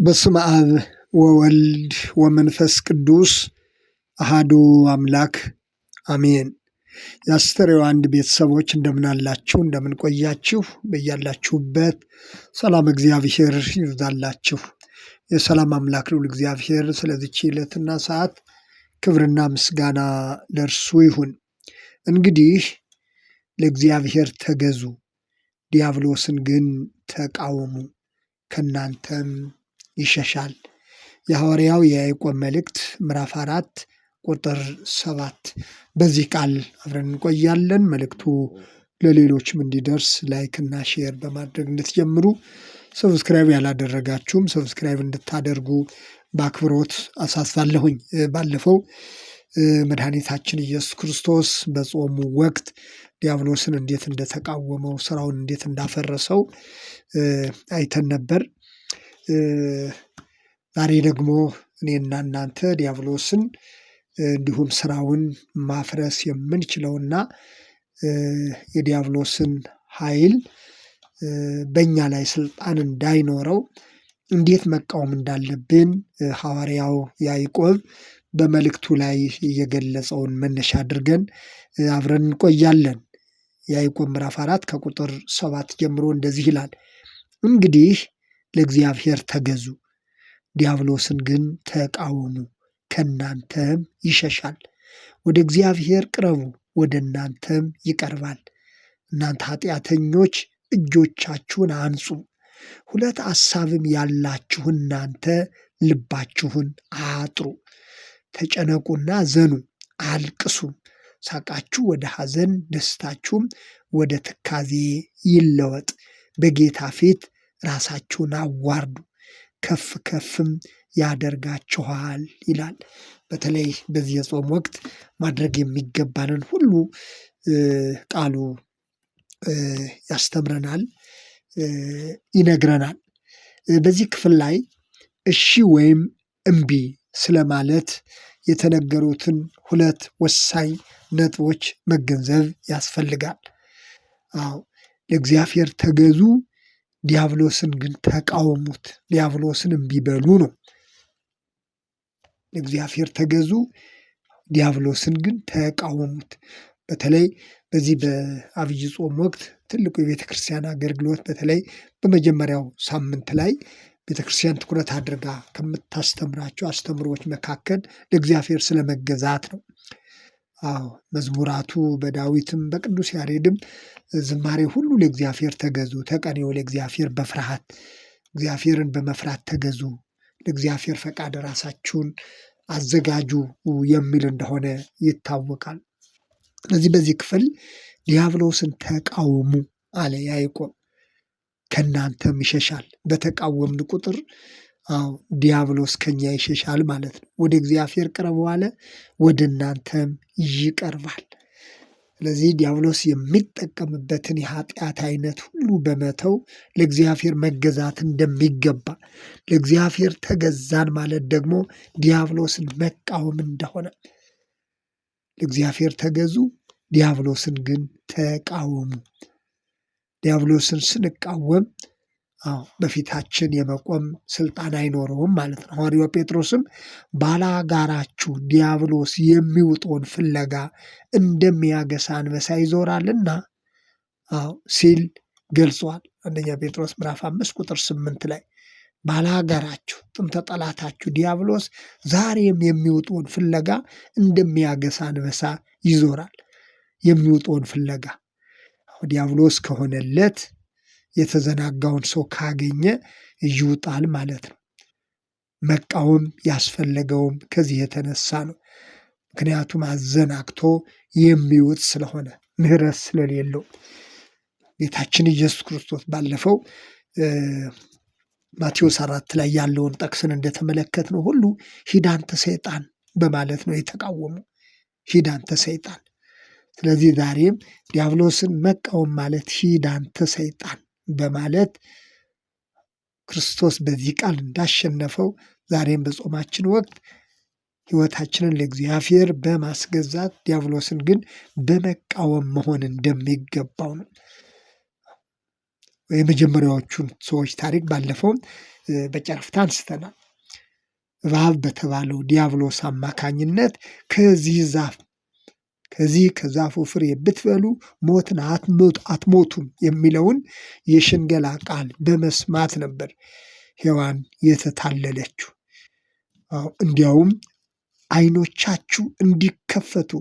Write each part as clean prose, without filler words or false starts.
በስመ አብ ወወልድ ወመንፈስ ቅዱስ አሃዱ አምላክ አሜን። የአስተርእዮ አንድ ቤተሰቦች እንደምን አላችሁ? እንደምን ቆያችሁ? በያላችሁበት ሰላም እግዚአብሔር ይብዛላችሁ። የሰላም አምላክ ልዑል እግዚአብሔር ስለዚች ዕለትና ሰዓት ክብርና ምስጋና ለእርሱ ይሁን። እንግዲህ ለእግዚአብሔር ተገዙ፣ ዲያብሎስን ግን ተቃወሙ፣ ከእናንተም ይሸሻል። የሐዋርያው የያዕቆብ መልእክት ምዕራፍ 4 ቁጥር 7። በዚህ ቃል አብረን እንቆያለን። መልእክቱ ለሌሎችም እንዲደርስ ላይክና ሼር በማድረግ እንድትጀምሩ፣ ሰብስክራይብ ያላደረጋችሁም ሰብስክራይብ እንድታደርጉ በአክብሮት አሳስባለሁኝ። ባለፈው መድኃኒታችን ኢየሱስ ክርስቶስ በጾሙ ወቅት ዲያብሎስን እንዴት እንደተቃወመው፣ ስራውን እንዴት እንዳፈረሰው አይተን ነበር። ዛሬ ደግሞ እኔና እናንተ ዲያብሎስን እንዲሁም ስራውን ማፍረስ የምንችለውና የዲያብሎስን ኃይል በእኛ ላይ ስልጣን እንዳይኖረው እንዴት መቃወም እንዳለብን ሐዋርያው ያዕቆብ በመልእክቱ ላይ የገለጸውን መነሻ አድርገን አብረን እንቆያለን። ያዕቆብ ምዕራፍ 4 ከቁጥር 7 ጀምሮ እንደዚህ ይላል። እንግዲህ ለእግዚአብሔር ተገዙ፣ ዲያብሎስን ግን ተቃወሙ፣ ከእናንተም ይሸሻል። ወደ እግዚአብሔር ቅረቡ፣ ወደ እናንተም ይቀርባል። እናንተ ኃጢአተኞች እጆቻችሁን አንጹ፣ ሁለት ሐሳብም ያላችሁ እናንተ ልባችሁን አጥሩ። ተጨነቁና ዘኑ፣ አልቅሱም። ሳቃችሁ ወደ ሐዘን፣ ደስታችሁም ወደ ትካዜ ይለወጥ። በጌታ ፊት ራሳችሁን አዋርዱ፣ ከፍ ከፍም ያደርጋችኋል ይላል። በተለይ በዚህ የጾም ወቅት ማድረግ የሚገባንን ሁሉ ቃሉ ያስተምረናል፣ ይነግረናል። በዚህ ክፍል ላይ እሺ ወይም እምቢ ስለማለት የተነገሩትን ሁለት ወሳኝ ነጥቦች መገንዘብ ያስፈልጋል። አዎ ለእግዚአብሔር ተገዙ፣ ዲያብሎስን ግን ተቃወሙት። ዲያብሎስን እምቢ በሉ ነው። ለእግዚአብሔር ተገዙ፣ ዲያብሎስን ግን ተቃወሙት። በተለይ በዚህ በአብይ ጾም ወቅት ትልቁ የቤተ ክርስቲያን አገልግሎት በተለይ በመጀመሪያው ሳምንት ላይ ቤተ ክርስቲያን ትኩረት አድርጋ ከምታስተምራቸው አስተምሮች መካከል ለእግዚአብሔር ስለመገዛት ነው። አዎ መዝሙራቱ በዳዊትም በቅዱስ ያሬድም ዝማሬ ሁሉ ለእግዚአብሔር ተገዙ፣ ተቀኔው ለእግዚአብሔር በፍርሃት፣ እግዚአብሔርን በመፍራት ተገዙ፣ ለእግዚአብሔር ፈቃድ ራሳችሁን አዘጋጁ የሚል እንደሆነ ይታወቃል። ስለዚህ በዚህ ክፍል ዲያብሎስን ተቃወሙ አለ ያዕቆብ፣ ከእናንተም ይሸሻል። በተቃወምን ቁጥር ዲያብሎስ ከኛ ይሸሻል ማለት ነው። ወደ እግዚአብሔር ቅረቡ አለ፣ ወደ እናንተም ይቀርባል። ስለዚህ ዲያብሎስ የሚጠቀምበትን የኃጢአት አይነት ሁሉ በመተው ለእግዚአብሔር መገዛት እንደሚገባ፣ ለእግዚአብሔር ተገዛን ማለት ደግሞ ዲያብሎስን መቃወም እንደሆነ፣ ለእግዚአብሔር ተገዙ፣ ዲያብሎስን ግን ተቃወሙ። ዲያብሎስን ስንቃወም በፊታችን የመቆም ስልጣን አይኖረውም ማለት ነው። ሐዋርያው ጴጥሮስም ባላጋራችሁ ዲያብሎስ የሚውጠውን ፍለጋ እንደሚያገሳ አንበሳ ይዞራልና ሲል ገልጿል። አንደኛ ጴጥሮስ ምዕራፍ 5 ቁጥር 8 ላይ ባላጋራችሁ ጥንተ ጠላታችሁ ዲያብሎስ ዛሬም የሚውጠውን ፍለጋ እንደሚያገሳ አንበሳ ይዞራል። የሚውጠውን ፍለጋ ዲያብሎስ ከሆነለት የተዘናጋውን ሰው ካገኘ ይውጣል ማለት ነው። መቃወም ያስፈለገውም ከዚህ የተነሳ ነው። ምክንያቱም አዘናግቶ የሚውጥ ስለሆነ፣ ምሕረት ስለሌለው። ጌታችን ኢየሱስ ክርስቶስ ባለፈው ማቴዎስ 4 ላይ ያለውን ጠቅስን እንደተመለከትነው ሁሉ ሂድ አንተ ሰይጣን በማለት ነው የተቃወመው። ሂድ አንተ ሰይጣን። ስለዚህ ዛሬም ዲያብሎስን መቃወም ማለት ሂድ አንተ ሰይጣን በማለት ክርስቶስ በዚህ ቃል እንዳሸነፈው ዛሬም በጾማችን ወቅት ሕይወታችንን ለእግዚአብሔር በማስገዛት ዲያብሎስን ግን በመቃወም መሆን እንደሚገባው ነው። የመጀመሪያዎቹን ሰዎች ታሪክ ባለፈውም በጨረፍታ አንስተናል። እባብ በተባለው ዲያብሎስ አማካኝነት ከዛፉ ፍሬ ብትበሉ ሞትን አትሞቱም የሚለውን የሽንገላ ቃል በመስማት ነበር ሔዋን የተታለለችው። እንዲያውም ዓይኖቻችሁ እንዲከፈቱ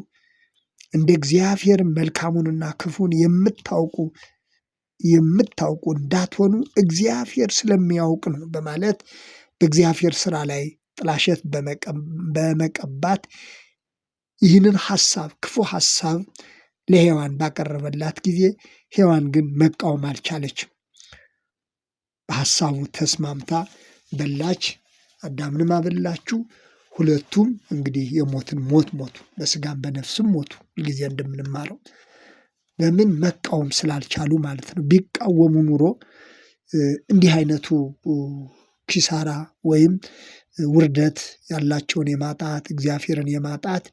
እንደ እግዚአብሔር መልካሙንና ክፉን የምታውቁ እንዳትሆኑ እግዚአብሔር ስለሚያውቅ ነው በማለት በእግዚአብሔር ስራ ላይ ጥላሸት በመቀባት ይህንን ክፉ ሐሳብ ለሔዋን ባቀረበላት ጊዜ ሔዋን ግን መቃወም አልቻለችም። በሐሳቡ ተስማምታ በላች፣ አዳምንም አበላችው። ሁለቱም እንግዲህ የሞትን ሞት ሞቱ፣ በስጋም በነፍስም ሞቱ። ጊዜ እንደምንማረው ለምን መቃወም ስላልቻሉ ማለት ነው። ቢቃወሙ ኑሮ እንዲህ አይነቱ ኪሳራ ወይም ውርደት ያላቸውን የማጣት እግዚአብሔርን የማጣት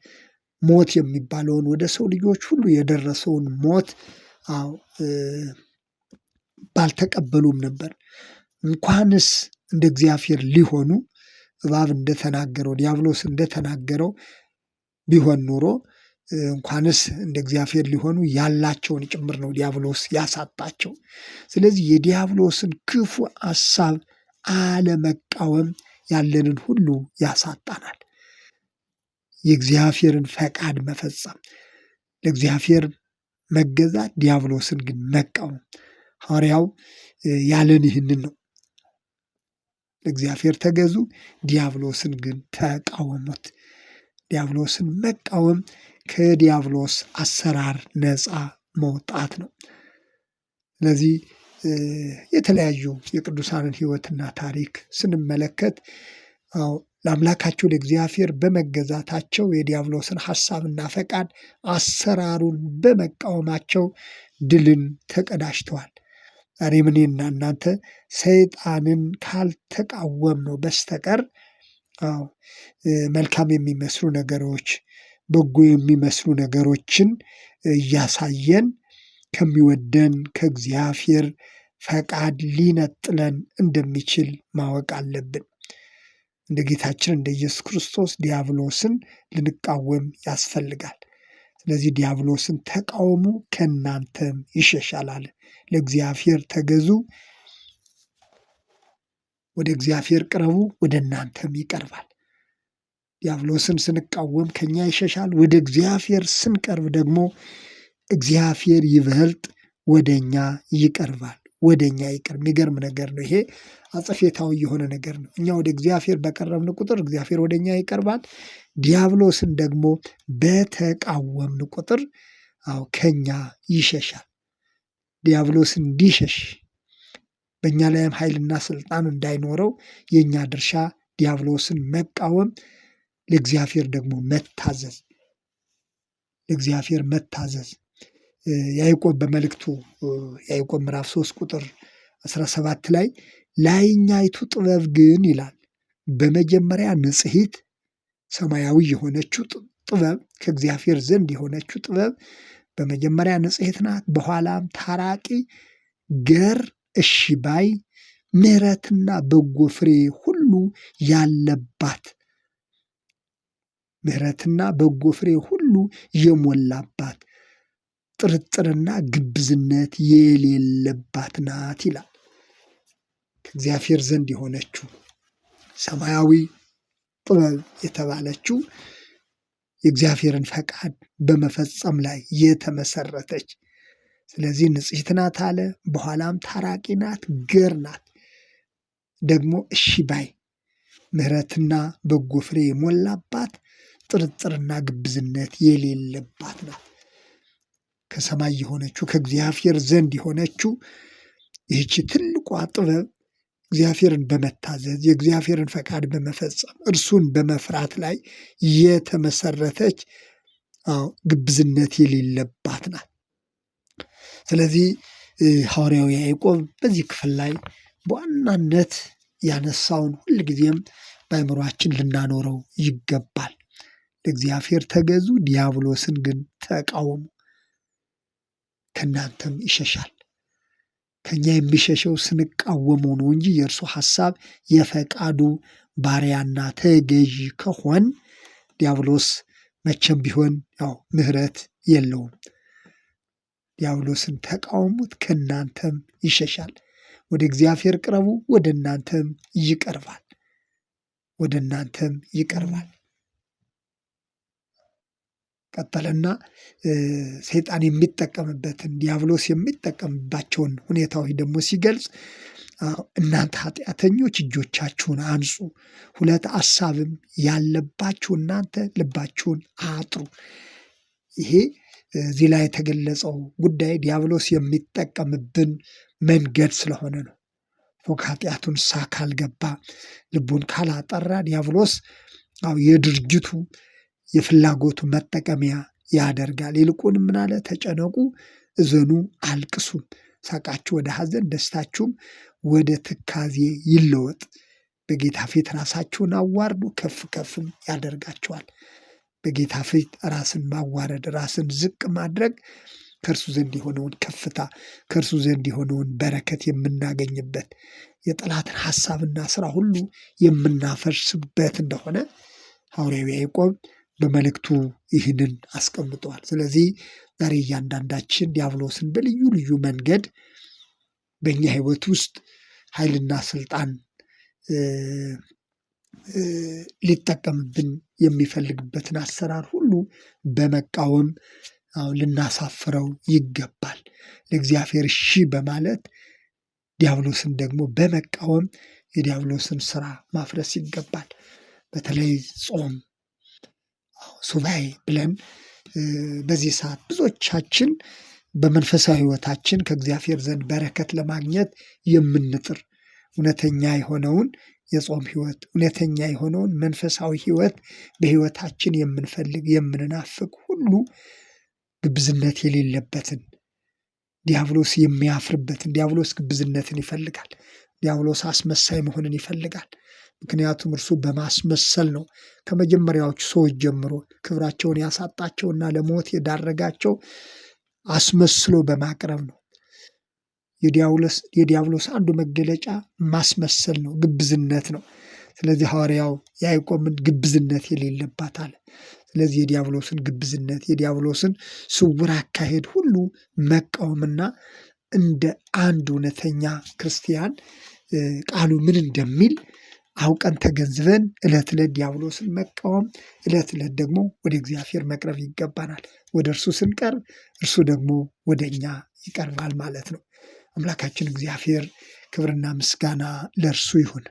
ሞት የሚባለውን ወደ ሰው ልጆች ሁሉ የደረሰውን ሞት ባልተቀበሉም ነበር። እንኳንስ እንደ እግዚአብሔር ሊሆኑ እባብ እንደተናገረው ዲያብሎስ እንደተናገረው ቢሆን ኑሮ እንኳንስ እንደ እግዚአብሔር ሊሆኑ ያላቸውን ጭምር ነው ዲያብሎስ ያሳጣቸው። ስለዚህ የዲያብሎስን ክፉ ሐሳብ አለመቃወም ያለንን ሁሉ ያሳጣናል። የእግዚአብሔርን ፈቃድ መፈጸም፣ ለእግዚአብሔር መገዛት፣ ዲያብሎስን ግን መቃወም። ሐዋርያው ያለን ይህንን ነው። ለእግዚአብሔር ተገዙ፣ ዲያብሎስን ግን ተቃወሙት። ዲያብሎስን መቃወም ከዲያብሎስ አሰራር ነፃ መውጣት ነው። ስለዚህ የተለያዩ የቅዱሳንን ሕይወትና ታሪክ ስንመለከት ለአምላካቸው ለእግዚአብሔር በመገዛታቸው የዲያብሎስን ሐሳብና ፈቃድ አሰራሩን በመቃወማቸው ድልን ተቀዳጅተዋል። ዛሬም እኔና እናንተ ሰይጣንን ካልተቃወም ነው በስተቀር መልካም የሚመስሉ ነገሮች፣ በጎ የሚመስሉ ነገሮችን እያሳየን ከሚወደን ከእግዚአብሔር ፈቃድ ሊነጥለን እንደሚችል ማወቅ አለብን። እንደ ጌታችን እንደ ኢየሱስ ክርስቶስ ዲያብሎስን ልንቃወም ያስፈልጋል። ስለዚህ ዲያብሎስን ተቃወሙ ከእናንተም ይሸሻል። ለእግዚአብሔር ተገዙ፣ ወደ እግዚአብሔር ቅረቡ፣ ወደ እናንተም ይቀርባል። ዲያብሎስን ስንቃወም ከኛ ይሸሻል። ወደ እግዚአብሔር ስንቀርብ ደግሞ እግዚአብሔር ይበልጥ ወደኛ ይቀርባል፣ ወደኛ ይቀርብ። የሚገርም ነገር ነው። ይሄ አጸፌታዊ የሆነ ነገር ነው። እኛ ወደ እግዚአብሔር በቀረብን ቁጥር እግዚአብሔር ወደኛ ይቀርባል። ዲያብሎስን ደግሞ በተቃወምን ቁጥር ከኛ ይሸሻል። ዲያብሎስን እንዲሸሽ በእኛ ላይም ኃይልና ስልጣን እንዳይኖረው የእኛ ድርሻ ዲያብሎስን መቃወም፣ ለእግዚአብሔር ደግሞ መታዘዝ። ለእግዚአብሔር መታዘዝ ያዕቆብ በመልእክቱ ያዕቆብ ምዕራፍ 3 ቁጥር 17 ላይ ላይኛይቱ ጥበብ ግን ይላል በመጀመሪያ ንጽሕት ሰማያዊ የሆነችው ጥበብ ከእግዚአብሔር ዘንድ የሆነችው ጥበብ በመጀመሪያ ንጽሕት ናት፣ በኋላም ታራቂ፣ ገር፣ እሺ ባይ፣ ምሕረትና በጎ ፍሬ ሁሉ ያለባት፣ ምሕረትና በጎ ፍሬ ሁሉ የሞላባት፣ ጥርጥርና ግብዝነት የሌለባት ናት ይላል። ከእግዚአብሔር ዘንድ የሆነችው ሰማያዊ ጥበብ የተባለችው የእግዚአብሔርን ፈቃድ በመፈጸም ላይ የተመሰረተች፣ ስለዚህ ንጽሕት ናት አለ። በኋላም ታራቂ ናት፣ ገር ናት፣ ደግሞ እሺ ባይ፣ ምሕረትና በጎ ፍሬ የሞላባት፣ ጥርጥርና ግብዝነት የሌለባት ናት። ከሰማይ የሆነችው ከእግዚአብሔር ዘንድ የሆነችው ይህች ትልቋ ጥበብ እግዚአብሔርን በመታዘዝ የእግዚአብሔርን ፈቃድ በመፈጸም እርሱን በመፍራት ላይ የተመሰረተች ግብዝነት የሌለባት ናት። ስለዚህ ሐዋርያው ያዕቆብ በዚህ ክፍል ላይ በዋናነት ያነሳውን ሁልጊዜም በአእምሯችን ልናኖረው ይገባል። ለእግዚአብሔር ተገዙ፣ ዲያብሎስን ግን ተቃወሙ፣ ከእናንተም ይሸሻል። ከኛ የሚሸሸው ስንቃወመው ነው እንጂ የእርሱ ሐሳብ የፈቃዱ ባሪያና ተገዢ ከሆን ዲያብሎስ መቼም ቢሆን ያው ምሕረት የለውም። ዲያብሎስን ተቃውሙት ከእናንተም ይሸሻል። ወደ እግዚአብሔር ቅረቡ፣ ወደ እናንተም ይቀርባል። ወደ እናንተም ይቀርባል። ቀጠለና ሰይጣን የሚጠቀምበትን ዲያብሎስ የሚጠቀምባቸውን ሁኔታዎች ደግሞ ሲገልጽ እናንተ ኃጢአተኞች እጆቻችሁን አንጹ፣ ሁለት ሐሳብም ያለባችሁ እናንተ ልባችሁን አጥሩ። ይሄ እዚህ ላይ የተገለጸው ጉዳይ ዲያብሎስ የሚጠቀምብን መንገድ ስለሆነ ነው። ኃጢአቱን ሳ ካልገባ ልቡን ካላጠራ ዲያብሎስ የድርጅቱ የፍላጎቱ መጠቀሚያ ያደርጋል። ይልቁንም ምን አለ? ተጨነቁ፣ እዘኑ፣ አልቅሱም፣ ሳቃችሁ ወደ ሐዘን፣ ደስታችሁም ወደ ትካዜ ይለወጥ። በጌታ ፊት ራሳችሁን አዋርዱ፣ ከፍ ከፍም ያደርጋችኋል። በጌታ ፊት ራስን ማዋረድ፣ ራስን ዝቅ ማድረግ ከእርሱ ዘንድ የሆነውን ከፍታ ከእርሱ ዘንድ የሆነውን በረከት የምናገኝበት የጠላትን ሐሳብና ስራ ሁሉ የምናፈርስበት እንደሆነ ሐዋርያው ያዕቆብ በመልእክቱ ይህንን አስቀምጠዋል። ስለዚህ ዛሬ እያንዳንዳችን ዲያብሎስን በልዩ ልዩ መንገድ በእኛ ሕይወት ውስጥ ኃይልና ስልጣን ሊጠቀምብን የሚፈልግበትን አሰራር ሁሉ በመቃወም ልናሳፍረው ይገባል። ለእግዚአብሔር እሺ በማለት ዲያብሎስን ደግሞ በመቃወም የዲያብሎስን ስራ ማፍረስ ይገባል። በተለይ ጾም፣ ሱባኤ ብለን በዚህ ሰዓት ብዙዎቻችን በመንፈሳዊ ሕይወታችን ከእግዚአብሔር ዘንድ በረከት ለማግኘት የምንጥር እውነተኛ የሆነውን የጾም ሕይወት፣ እውነተኛ የሆነውን መንፈሳዊ ሕይወት በሕይወታችን የምንፈልግ የምንናፍቅ ሁሉ ግብዝነት የሌለበትን ዲያብሎስ የሚያፍርበትን ዲያብሎስ ግብዝነትን ይፈልጋል። ዲያብሎስ አስመሳይ መሆንን ይፈልጋል። ምክንያቱም እርሱ በማስመሰል ነው ከመጀመሪያዎቹ ሰዎች ጀምሮ ክብራቸውን ያሳጣቸውና ለሞት የዳረጋቸው አስመስሎ በማቅረብ ነው። የዲያብሎስ አንዱ መገለጫ ማስመሰል ነው፣ ግብዝነት ነው። ስለዚህ ሐዋርያው ያዕቆብን ግብዝነት የሌለባት አለ። ስለዚህ የዲያብሎስን ግብዝነት የዲያብሎስን ስውር አካሄድ ሁሉ መቃወምና እንደ አንድ እውነተኛ ክርስቲያን ቃሉ ምን እንደሚል አውቀን ተገንዝበን ዕለት ዕለት ዲያብሎስን መቃወም፣ ዕለት ዕለት ደግሞ ወደ እግዚአብሔር መቅረብ ይገባናል። ወደ እርሱ ስንቀርብ እርሱ ደግሞ ወደ እኛ ይቀርባል ማለት ነው። አምላካችን እግዚአብሔር ክብርና ምስጋና ለእርሱ ይሁን።